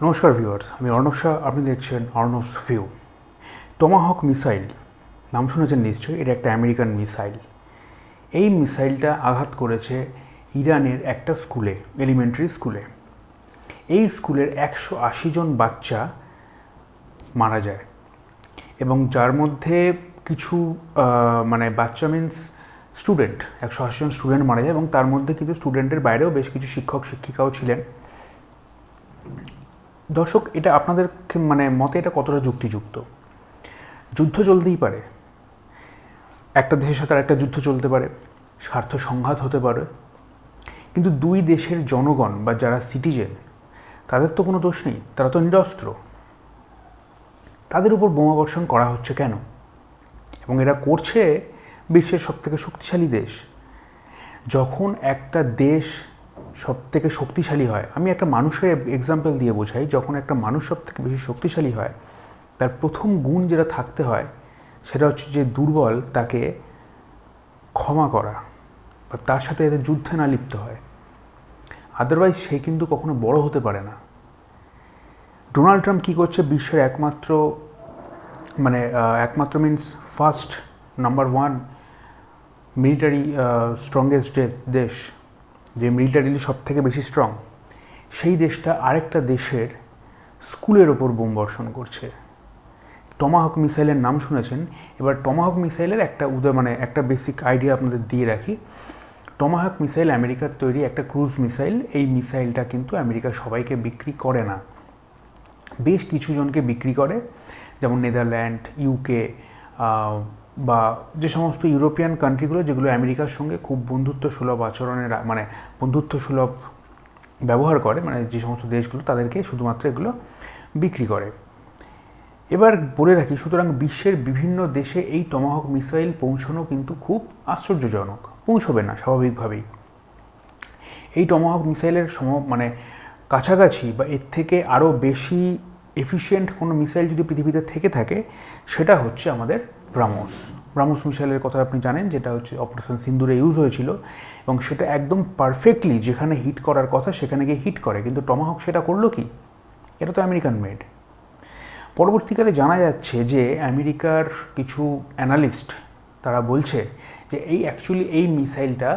নমস্কার ভিউয়ার্স, আমি অর্ণব শাহ। আপনি দেখছেন অর্ণবস ভিউ। টমাহক মিসাইল নাম শুনেছেন নিশ্চয়ই। এটা একটা আমেরিকান মিসাইল। এই মিসাইলটা আঘাত করেছে ইরানের একটা স্কুলে, এলিমেন্টারি স্কুলে। এই স্কুলের 180 জন বাচ্চা মারা যায় এবং যার মধ্যে কিছু বাচ্চা মিন্স স্টুডেন্ট, 180 জন স্টুডেন্ট মারা যায় এবং তার মধ্যে কিন্তু স্টুডেন্টের বাইরেও বেশ কিছু শিক্ষক শিক্ষিকাও ছিলেন। দর্শক, এটা আপনাদের মতে এটা কতটা যুক্তিযুক্ত? যুদ্ধ চলতেই পারে, একটা দেশের সাথে আরেকটা যুদ্ধ চলতে পারে, স্বার্থ সংঘাত হতে পারে, কিন্তু দুই দেশের জনগণ বা যারা সিটিজেন তাদের তো কোনো দোষ নেই, তারা তো নিরস্ত্র। তাদের উপর বোমাবর্ষণ করা হচ্ছে কেন? এবং এরা করছে বিশ্বের সবথেকে শক্তিশালী দেশ। যখন একটা দেশ সবথেকে শক্তিশালী হয়, আমি একটা মানুষের এক্সাম্পল দিয়ে বোঝাই, যখন একটা মানুষ সবথেকে বেশি শক্তিশালী হয় তার প্রথম গুণ যেটা থাকতে হয় সেটা হচ্ছে যে দুর্বল তাকে ক্ষমা করা বা তার সাথে এদের যুদ্ধে না লিপ্ত হয়। আদারওয়াইজ সে কিন্তু কখনো বড় হতে পারে না। ডোনাল্ড ট্রাম্প কী করছে? বিশ্বের একমাত্র means first number one military strongest দেশ, যে মিলিটারিলি সব থেকে বেশি স্ট্রং, সেই দেশটা আরেকটা দেশের স্কুলের ওপর বোম বর্ষণ করছে। টমাহক মিসাইলের নাম শুনেছেন। এবার টমাহক মিসাইলের একটা বেসিক আইডিয়া আপনাদের দিয়ে রাখি। টমাহক মিসাইল আমেরিকার তৈরি একটা ক্রুজ মিসাইল। এই মিসাইলটা কিন্তু আমেরিকা সবাইকে বিক্রি করে না, বেশ কিছু জনকে বিক্রি করে, যেমন নেদারল্যান্ড, ইউকে বা যে সমস্ত ইউরোপিয়ান কান্ট্রিগুলো যেগুলো আমেরিকার সঙ্গে খুব বন্ধুত্ব সুলভ বন্ধুত্ব সুলভ ব্যবহার করে, যে সমস্ত দেশগুলো তাদেরকে শুধুমাত্র এগুলো বিক্রি করে। এবার বলে রাখি, সুতরাং বিশ্বের বিভিন্ন দেশে এই টমাহক মিসাইল পৌঁছানো কিন্তু খুব আশ্চর্যজনক। পৌঁছবে না স্বাভাবিকভাবেই। এই টমাহক মিসাইলের কাছাকাছি বা এর থেকে আরও বেশি এফিশিয়েন্ট কোনো মিসাইল যদি পৃথিবীতে থেকে থাকে সেটা হচ্ছে আমাদের ব্রাহ্মোস মিসাইলের কথা আপনি জানেন, যেটা হচ্ছে অপারেশন সিন্দুরে ইউজ হয়েছিল এবং সেটা একদম পারফেক্টলি যেখানে হিট করার কথা সেখানে গিয়ে হিট করে। কিন্তু টমাহক সেটা করলো কি? এটা তো আমেরিকান মেড। পরবর্তীকালে জানা যাচ্ছে যে আমেরিকার কিছু অ্যানালিস্ট তারা বলছে যে এই মিসাইলটা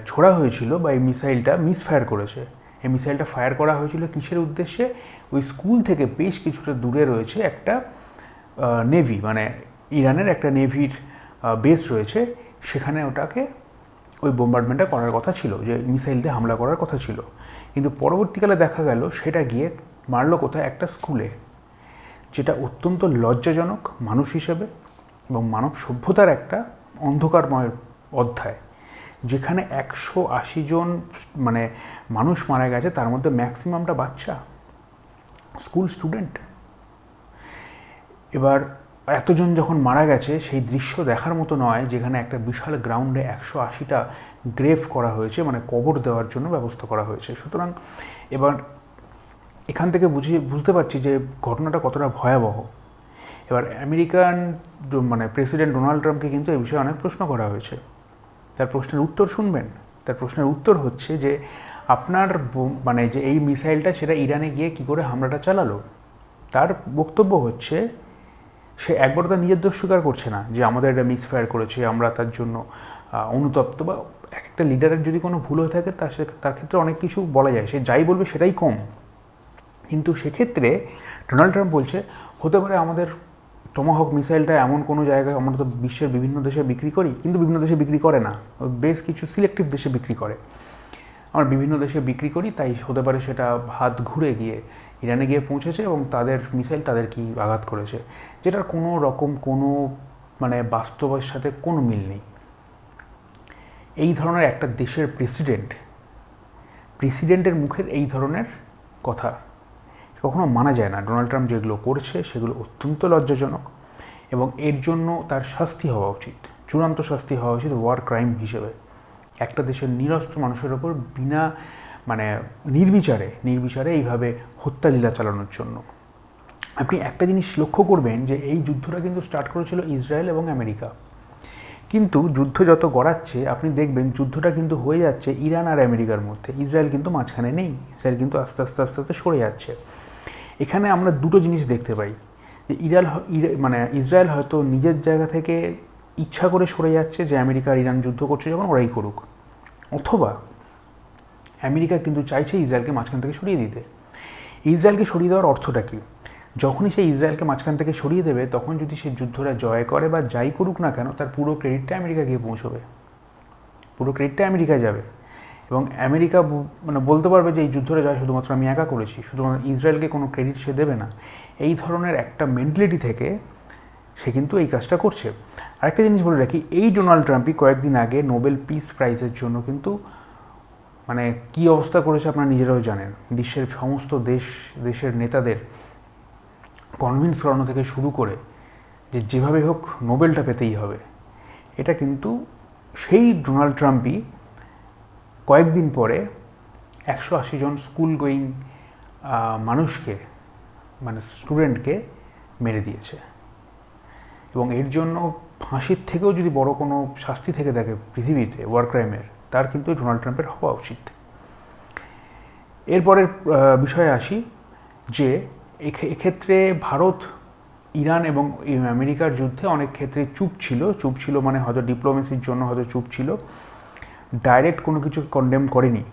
ছোড়া হয়েছিল বা এই মিসাইলটা মিসফায়ার করেছে। এই মিসাইলটা ফায়ার করা হয়েছিল কিসের উদ্দেশ্যে? ওই স্কুল থেকে বেশ কিছুটা দূরে রয়েছে একটা নেভি, ইরানের একটা নেভির বেস রয়েছে, সেখানে ওই বোম্বার্ডমেন্টটা করার কথা ছিল, যে মিসাইল দিয়ে হামলা করার কথা ছিল। কিন্তু পরবর্তীকালে দেখা গেল সেটা গিয়ে মারলো কোথায়? একটা স্কুলে, যেটা অত্যন্ত লজ্জাজনক মানুষ হিসেবে এবং মানব সভ্যতার একটা অন্ধকারময় অধ্যায়। যেখানে 180 জন মানুষ মারা গেছে, তার মধ্যে ম্যাক্সিমামটা বাচ্চা, স্কুল স্টুডেন্ট। এবার এতজন যখন মারা গেছে, সেই দৃশ্য দেখার মতো নয়, যেখানে একটা বিশাল গ্রাউন্ডে 180টা গ্রেভ করা হয়েছে, কবর দেওয়ার জন্য ব্যবস্থা করা হয়েছে। সুতরাং এবার এখান থেকে বুঝতে পারছি যে ঘটনাটা কতটা ভয়াবহ। এবার আমেরিকান প্রেসিডেন্ট ডোনাল্ড ট্রাম্পকে কিন্তু এই বিষয়ে অনেক প্রশ্ন করা হয়েছে। তার প্রশ্নের উত্তর শুনবেন। তার প্রশ্নের উত্তর হচ্ছে যে আপনার যে এই মিসাইলটা সেটা ইরানে গিয়ে কী করে হামলাটা চালালো। তার বক্তব্য হচ্ছে, সে একবারও তার নিজের দোষ স্বীকার করছে না যে আমাদের এটা মিসফায়ার করেছে, আমরা তার জন্য অনুতপ্ত। বা একটা লিডারের যদি কোনো ভুল হয়ে থাকে তার ক্ষেত্রে অনেক কিছু বলা যায়, সে যাই বলবে সেটাই কম। কিন্তু সেক্ষেত্রে ডোনাল্ড ট্রাম্প বলছে হতে পারে আমাদের টমাহক মিসাইলটা এমন কোনো জায়গায়, আমরা তো বিশ্বের বিভিন্ন দেশে বিক্রি করি, কিন্তু বিভিন্ন দেশে বিক্রি করে না, বেশ কিছু সিলেক্টিভ দেশে বিক্রি করে। আমরা বিভিন্ন দেশে বিক্রি করি, তাই হতে পারে সেটা হাত ঘুরে গিয়ে ইরানে গিয়ে পৌঁছেছে এবং তাদের মিসাইল তাদের কি আঘাত করেছে, যেটার কোনো রকম কোনো বাস্তবের সাথে কোনো মিল নেই। এই ধরনের একটা দেশের প্রেসিডেন্টের মুখের এই ধরনের কথা কখনো মানা যায় না। ডোনাল্ড ট্রাম্প যেগুলো করছে সেগুলো অত্যন্ত লজ্জাজনক এবং এর জন্য তার শাস্তি হওয়া উচিত, চূড়ান্ত শাস্তি হওয়া উচিত ওয়ার ক্রাইম হিসেবে। একটা দেশের নিরস্ত্র মানুষের ওপর বিনা নির্বিচারে এইভাবে হত্যালীলা চালানোর জন্য। আপনি একটা জিনিস লক্ষ্য করবেন যে এই যুদ্ধটা কিন্তু স্টার্ট করেছিল ইসরায়েল এবং আমেরিকা, কিন্তু যুদ্ধ যত গড়াচ্ছে আপনি দেখবেন যুদ্ধটা কিন্তু হয়ে যাচ্ছে ইরান আর আমেরিকার মধ্যে, ইসরায়েল কিন্তু মাঝখানে নেই, ইসরায়েল কিন্তু আস্তে আস্তে আস্তে আস্তে সরে যাচ্ছে। এখানে আমরা দুটো জিনিস দেখতে পাই, যে মানে ইসরায়েল হয়তো নিজের জায়গা থেকে ইচ্ছা করে সরে যাচ্ছে, যে আমেরিকা আর ইরান যুদ্ধ করছে যখন ওরাই করুক, অথবা আমেরিকা কিন্তু চাইছে ইসরায়েলকে মাঝখান থেকে সরিয়ে দিতে। ইসরায়েলকে সরিয়ে দেওয়ার অর্থটা কী? যখনই সে ইসরায়েলকে মাঝখান থেকে সরিয়ে দেবে তখন যদি সে যুদ্ধটা জয় করে বা যাই করুক না কেন, তার পুরো ক্রেডিটটা আমেরিকা গিয়ে পৌঁছবে, পুরো ক্রেডিটটা আমেরিকায় যাবে। এবং আমেরিকা মানে বলতে পারবে যে এই যুদ্ধটা জয় শুধুমাত্র আমি একা করেছি, শুধুমাত্র ইসরায়েলকে কোনো ক্রেডিট সে দেবে না। এই ধরনের একটা মেন্টালিটি থেকে সে কিন্তু এই কাজটা করছে। আরেকটা জিনিস বলে রাখি, এই ডোনাল্ড ট্রাম্পই কয়েকদিন আগে নোবেল পিস প্রাইজের জন্য কিন্তু মানে কী অবস্থা করেছে আপনারা নিজেরাও জানেন। বিশ্বের সমস্ত দেশের নেতাদের কনভিন্স করানো থেকে শুরু করে যে যেভাবে হোক নোবেলটা পেতেই হবে, এটা কিন্তু সেই ডোনাল্ড ট্রাম্পই কয়েকদিন পরে 180 জন স্কুল গোয়িং মানুষকে, মানে স্টুডেন্টকে মেরে দিয়েছে। এবং এর জন্য ফাঁসির থেকেও যদি বড় কোনো শাস্তি থেকে থাকে পৃথিবীতে ওয়ার ক্রাইমের, তার কিন্তু ডোনাল্ড ট্রাম্পের হওয়া উচিত। এরপরের বিষয়ে আসি, যে এক্ষেত্রে ভারত ইরান এবং আমেরিকার যুদ্ধে অনেক ক্ষেত্রে চুপ ছিল, মানে হয়তো ডিপ্লোমেসির জন্য হয়তো চুপ ছিল, ডাইরেক্ট কোনো কিছু কন্ডেম করেনি।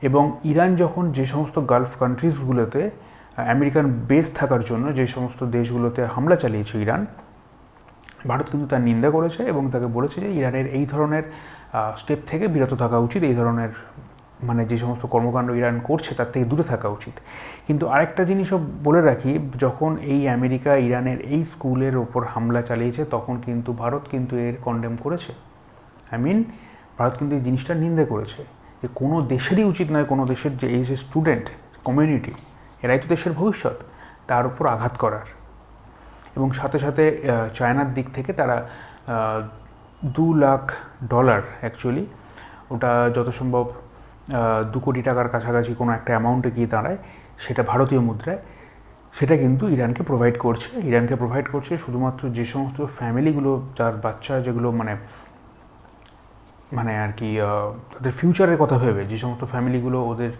এবং ইরান যখন যে সমস্ত গালফ কান্ট্রিজগুলোতে আমেরিকান বেস থাকার জন্য যে সমস্ত দেশগুলোতে হামলা চালিয়েছে ইরান, ভারত কিন্তু তার নিন্দা করেছে এবং তাকে বলেছে যে ইরানের এই ধরনের স্টেপ থেকে বিরত থাকা উচিত, এই ধরনের মানে যে সমস্ত কর্মকাণ্ড ইরান করছে তার থেকে দূরে থাকা উচিত। কিন্তু আরেকটা জিনিসও বলে রাখি, যখন এই আমেরিকা ইরানের এই স্কুলের ওপর হামলা চালিয়েছে তখন কিন্তু ভারত কিন্তু এর কন্ডেম করেছে। ভারত কিন্তু এই জিনিসটা নিন্দা করেছে, যে কোনো দেশেরই উচিত নয়, কোনো দেশের যে এই যে স্টুডেন্ট কমিউনিটি, এরাই তো দেশের ভবিষ্যৎ, তার উপর আঘাত করার। এবং সাথে সাথে চায়নার দিক থেকে তারা $2 লাখ অ্যাকচুয়ালি ওটা যত সম্ভব 2 কোটি টাকার কাছাকাছি কোনো একটা অ্যামাউন্টে গিয়ে দাঁড়ায়, সেটা ভারতীয় মুদ্রায়, সেটা কিন্তু ইরানকে প্রোভাইড করছে শুধুমাত্র যে সমস্ত ফ্যামিলিগুলো যার বাচ্চা যেগুলো মানে আর কি তাদের ফিউচারের কথা ভেবে, যে সমস্ত ফ্যামিলিগুলো ওদের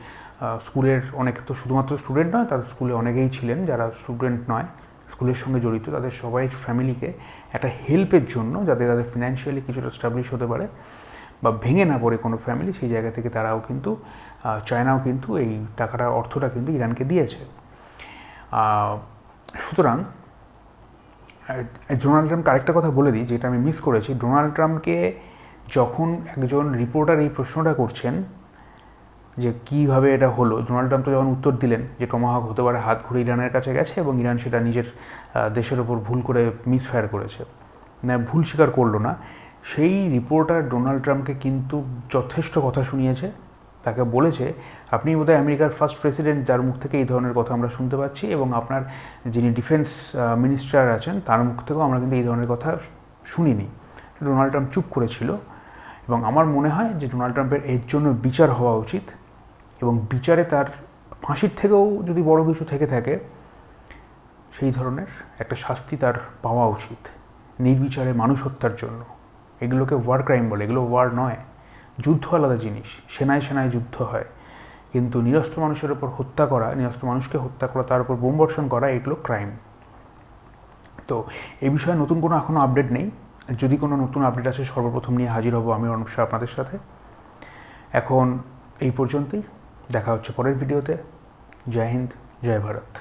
স্কুলের অনেক তো শুধুমাত্র স্টুডেন্ট নয়, তাদের স্কুলে অনেকেই ছিলেন যারা স্টুডেন্ট নয়, স্কুলের সঙ্গে জড়িত, তাদের সবাই ফ্যামিলিকে একটা হেল্পের জন্য, যাতে তাদের ফিনান্সিয়ালি কিছুটা স্টাবলিশ হতে পারে বা ভেঙে না পড়ে কোনো ফ্যামিলি, সেই জায়গা থেকে তারাও কিন্তু চায়নাও কিন্তু এই টাকাটা অর্থটা কিন্তু ইরানকে দিয়েছে। সুতরাং ডোনাল্ড ট্রাম্পকে আরেকটা কথা বলে দিই, যেটা আমি মিস করেছি। ডোনাল্ড ট্রাম্পকে যখন একজন রিপোর্টার এই প্রশ্নটা করছেন যে কীভাবে এটা হলো, ডোনাল্ড ট্রাম্প তো যখন উত্তর দিলেন যে টমাহক হতে পারে হাত ঘুরে ইরানের কাছে গেছে এবং ইরান সেটা নিজের দেশের ওপর ভুল করে মিসফায়ার করেছে, না ভুল স্বীকার করলো না, সেই রিপোর্টার ডোনাল্ড ট্রাম্পকে কিন্তু যথেষ্ট কথা শুনিয়েছে। তাকে বলেছে, আপনি বোধহয় আমেরিকার ফার্স্ট প্রেসিডেন্ট যার মুখ থেকে এই ধরনের কথা আমরা শুনতে পাচ্ছি, এবং আপনার যিনি ডিফেন্স মিনিস্টার আছেন তার মুখ থেকেও আমরা কিন্তু এই ধরনের কথা শুনিনি। ডোনাল্ড ট্রাম্প চুপ করেছিল, এবং আমার মনে হয় যে ডোনাল্ড ট্রাম্পের এর জন্য বিচার হওয়া উচিত, এবং বিচারে তার ফাঁসির থেকেও যদি বড় কিছু থেকে থাকে সেই ধরনের একটা শাস্তি তার পাওয়া উচিত, নির্বিচারে মানুষ হত্যার জন্য। এগুলোকে ওয়ার ক্রাইম বলে, এগুলো ওয়ার নয়। যুদ্ধ আলাদা জিনিস, সেনায় সেনায় যুদ্ধ হয়, কিন্তু নিরস্ত্র মানুষের ওপর হত্যা করা, নিরস্ত্র মানুষকে হত্যা করা, তার উপর বোম বর্ষণ করা, এগুলো ক্রাইম। তো এই বিষয়ে নতুন কোনো এখনও আপডেট নেই, যদি কোনো নতুন আপডেট আসে সর্বপ্রথম নিয়ে হাজির হব আমি অনুপ শাহ আপনাদের সাথে। এখন এই পর্যন্তই, দেখা হচ্ছে পরের ভিডিওতে। জয় হিন্দ, জয় ভারত।